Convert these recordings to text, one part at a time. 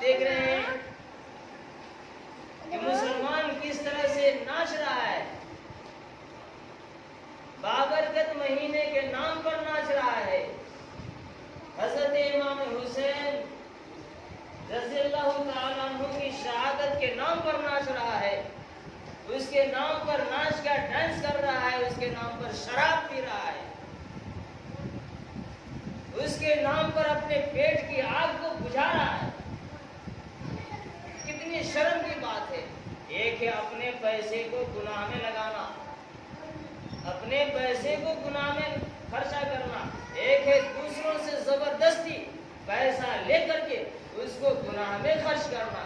دیکھ رہے ہیں کہ مسلمان کس طرح سے ناچ رہا ہے، بابرکت مہینے کے نام پر ناچ رہا ہے، حضرت امام حسین رضی اللہ تعالیٰ عنہ کی شہادت کے نام پر ناچ رہا ہے، اس کے نام پر ناچ کا ڈانس کر رہا ہے، اس کے نام پر شراب پی رہا ہے، اس کے نام پر اپنے پیٹ کی آگ کو بجھا رہا ہے۔ کتنی شرم کی بات ہے۔ ایک ہے اپنے پیسے کو گناہ میں لگانا، اپنے پیسے کو گناہ میں خرچہ کرنا، ایک ہے دوسروں سے زبردستی پیسہ لے کر کے اس کو گناہ میں خرچ کرنا۔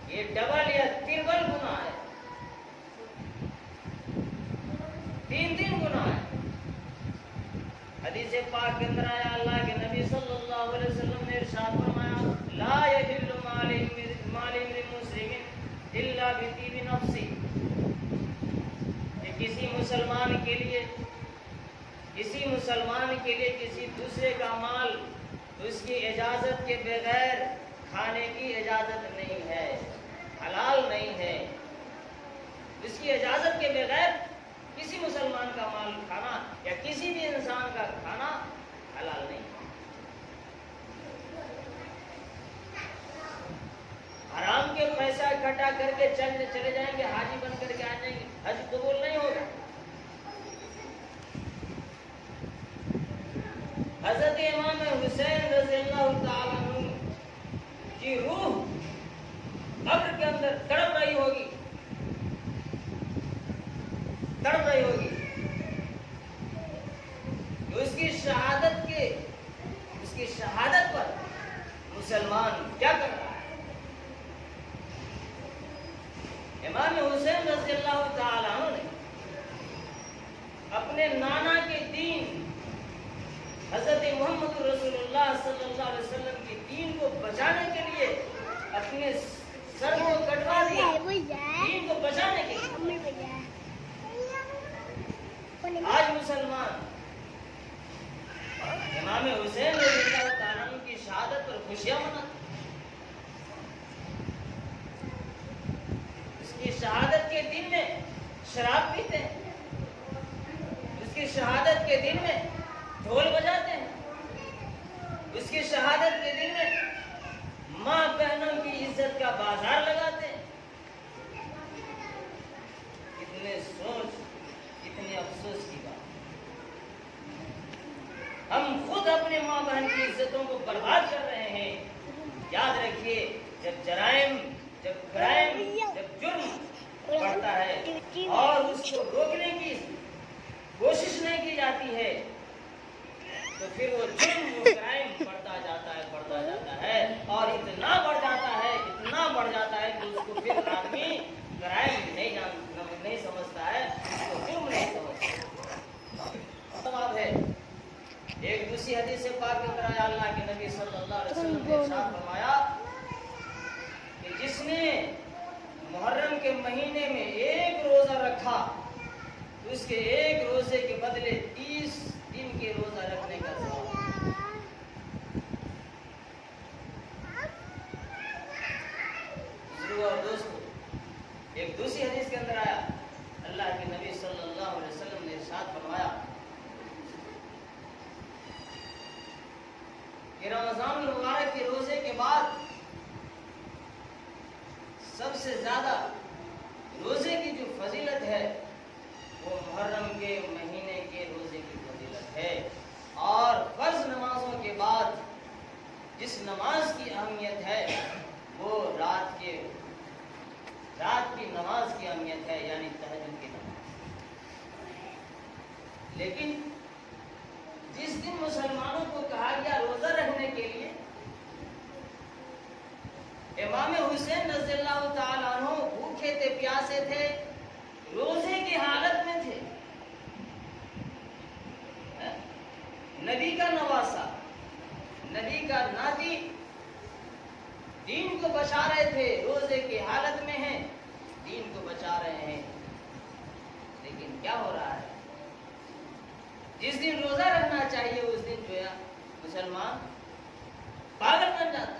یہ ڈبل یا تربل گناہ ہے، تین گناہ ہے۔ حدیث پاک کے اندر آیا، اللہ کے نبی صلی اللہ علیہ وسلم نے ارشاد فرمایا، لا یحل مال امرئ مسلم الا بطیب نفسی، کہ کسی مسلمان کے لیے کسی دوسرے کا مال اس کی اجازت کے بغیر کھانے کی اجازت نہیں ہے، حلال نہیں ہے۔ اس کی اجازت کے بغیر کسی مسلمان کا مال کھانا یا کسی بھی انسان کا کھانا حلال نہیں ہے۔ حرام کے پیسہ اکٹھا کر کے چلے جائیں گے، حاجی بن کر کے آ جائیں گے، حج قبول نہیں ہوگا۔ حضرت امام حسین رضی اللہ تعالیٰ عنہ کی روح قبر کے اندر تڑپ رہی ہوگی، اس کی شہادت پر مسلمان کیا کر رہا ہے۔ امام حسین رضی اللہ تعالیٰ عنہ نے اپنے نانا کے دین حضرت محمد رسول اللہ صلی اللہ علیہ وسلم کے دین کو بچانے کے لیے اپنے سر کو کٹوا دیا، دین کو بچانے کے لیے۔ آج مسلمان امام حسین رضی اللہ تعالیٰ عنہ کی شہادت پر خوشیاں مناتے، اس کی شہادت کے دن میں شراب پیتے ہیں، اس کی شہادت کے دن میں ڈھول بجاتے ہیں، اس کی شہادت کے دن میں ماں بہنوں کی عزت کا بازار لگاتے ہیں۔ کتنے سوچ، کتنے افسوس کی بات، ہم خود اپنے ماں بہن کی عزتوں کو برباد کر رہے ہیں۔ یاد رکھیے، جب جرائم، جب کرائم، جب جرم بڑھتا ہے اور اس کو روکنے کی کوشش نہیں کی جاتی ہے تو پھر وہ جرم، وہ کرائم بڑھتا جاتا ہے اور اتنا بڑھ جاتا ہے کہ اس کو پھر آدمی کرائم نہیں سمجھتا ہے، اس کو جرم نہیں سمجھتا۔ سوال ہے، ایک دوسری حدیث پاک کے اندر آیا، اللہ کے نبی صلی اللہ علیہ وسلم نے ارشاد فرمایا کہ جس نے محرم کے مہینے میں ایک روزہ رکھا تو اس کے ایک روزے کے بدلے 30 دن کے روزہ رکھنے کا ثواب۔ اور دوستو، ایک دوسری حدیث کے اندر آیا، اللہ کے نبی صلی اللہ علیہ وسلم نے ارشاد فرمایا کہ رمضان المبارک کے روزے کے بعد سب سے زیادہ روزے کی جو فضیلت ہے وہ محرم کے مہینے کے روزے کی فضیلت ہے، اور فرض نمازوں کے بعد جس نماز کی اہمیت ہے وہ رات کی نماز کی اہمیت ہے، یعنی تہجد کی نماز۔ لیکن جس دن مسلمانوں کو کہا گیا روزہ رکھنے کے لیے، امام حسین رضی اللہ تعالیٰ عنہ بھوکے تھے، پیاسے تھے، روزے کی حالت میں تھے۔ نبی کا نواسا، نبی کا ناتی دین کو بچا رہے تھے، روزے کی حالت میں ہیں، دین کو بچا رہے ہیں، لیکن کیا ہو رہا ہے؟ جس دن روزہ رکھنا چاہیے اس دن جو ہے مسلمان پاگل بن جاتا ہے،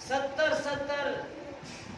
70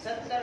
70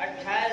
28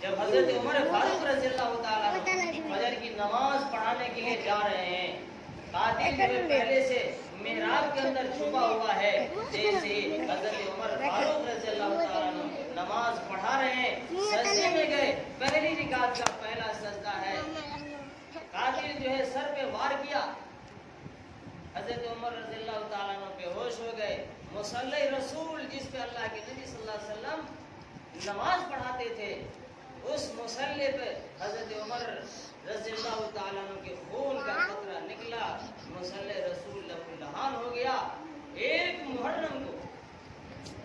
جب حضرت عمر فاروق رضی اللہ تعالیٰ عنہ فجر کی نماز پڑھانے کے لیے جا رہے ہیں، قاتل جو ہے پہلے سے محراب کے اندر چھپا ہوا ہے، جیسے حضرت عمر فاروق رضی اللہ تعالیٰ عنہ نماز پڑھا رہے ہیں، سجدے میں گئے، پہلی رکعت کا پہلا سجدہ ہے، قاتل جو ہے سر پہ وار کیا، حضرت عمر رضی اللہ تعالیٰ عنہ بے ہوش ہو گئے، مصلی رسول جس پہ اللہ کے نبی صلی اللہ علیہ وسلم نماز پڑھاتے تھے، اس مصلی پہ حضرت عمر رضی اللہ تعالیٰ عنہ کے خون کا قطرہ نکلا، مصلی رسول لہو لہان ہو گیا ایک محرم کو،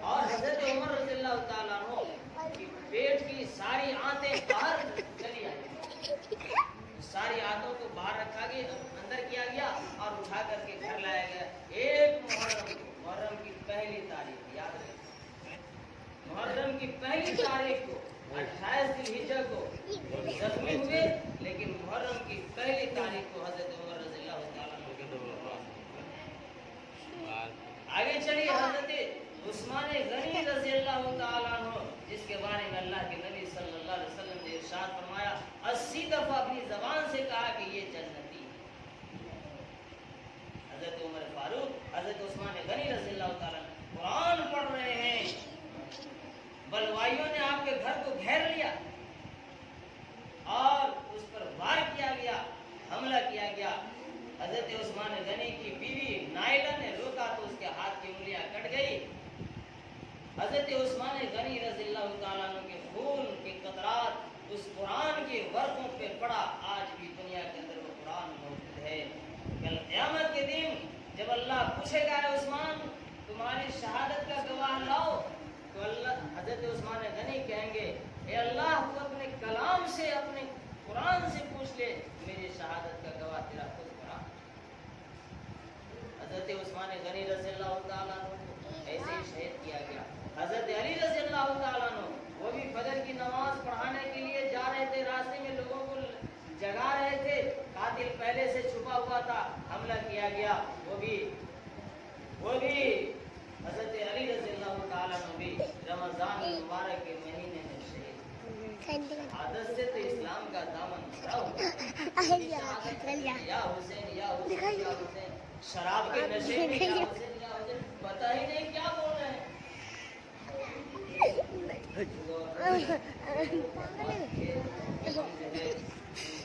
اور حضرت عمر رضی اللہ تعالیٰ عنہ کی پیٹ کی ساری آنتیں باہر چلی آئی، ساری آنتوں کو باہر رکھا گیا، اندر کیا گیا اور اٹھا کر کے گھر لایا گیا، ایک محرم کی پہلی تاریخ یاد رکھیں، محرم کی پہلی تاریخ کو 28 ذی الحجہ کو زخمی ہوئے، لیکن محرم کی پہلی تاریخ کو حضرت عمر رضی اللہ تعالیٰ عنہ کے آگے چلیے حضرت عثمان غنی رضی اللہ تعالیٰ عنہ، جس کے بارے میں اللہ کے نبی صلی اللہ علیہ وسلم نے ارشاد فرمایا، 80 دفعہ اپنی زبان سے کہا کہ یہ جنتی ہے۔ حضرت عمر فاروق، حضرت عثمان غنی رضی اللہ تعالیٰ عنہ قرآن پڑھ رہے ہیں، بلوائیوں نے آپ کے گھر کو گھیر لیا اور اس پر وار کیا گیا، حملہ کیا گیا، حضرت عثمان غنی کی بیوی نائلہ نے روکا تو اس کے ہاتھ کی انگلیاں کٹ گئی، حضرت عثمان غنی رضی اللہ تعالیٰ عنہ کے خون کے قطرات اس قرآن کے ورقوں پہ پڑا، آج بھی دنیا کے اندر وہ قرآن موجود ہے۔ کل قیامت کے دن جب اللہ پوچھے گا عثمان تمہاری شہادت کا گواہ لاؤ، تو اللہ حضرت عثمان غنی کہیں گے اے اللہ تو اپنے کلام سے اپنے قرآن سے پوچھ لے، میری شہادت کا گواہ تیرا خود قرآن۔ حضرت عثمان غنی رضی اللہ تعالیٰ عنہ کو ایسے ہی شہید کیا گیا۔ حضرت علی رضی اللہ تعالیٰ عنہ وہ بھی فجر کی نماز پڑھانے کے لیے جا رہے تھے، راستے میں لوگوں کو جگا رہے تھے، قاتل پہلے سے چھپا ہوا تھا، حملہ کیا گیا، وہ بھی حضرت علی رضی اللہ تعالیٰ عنہ بھی رمضان مبارک کے مہینے میں شہید۔ عادت سے تو اسلام کا دامن بھرا ہوا، یا حسین یا حسین یا حسین، شراب کے نشے میں یا حسین یا حسین، پتہ ہی نہیں کیا بول رہے ہیں۔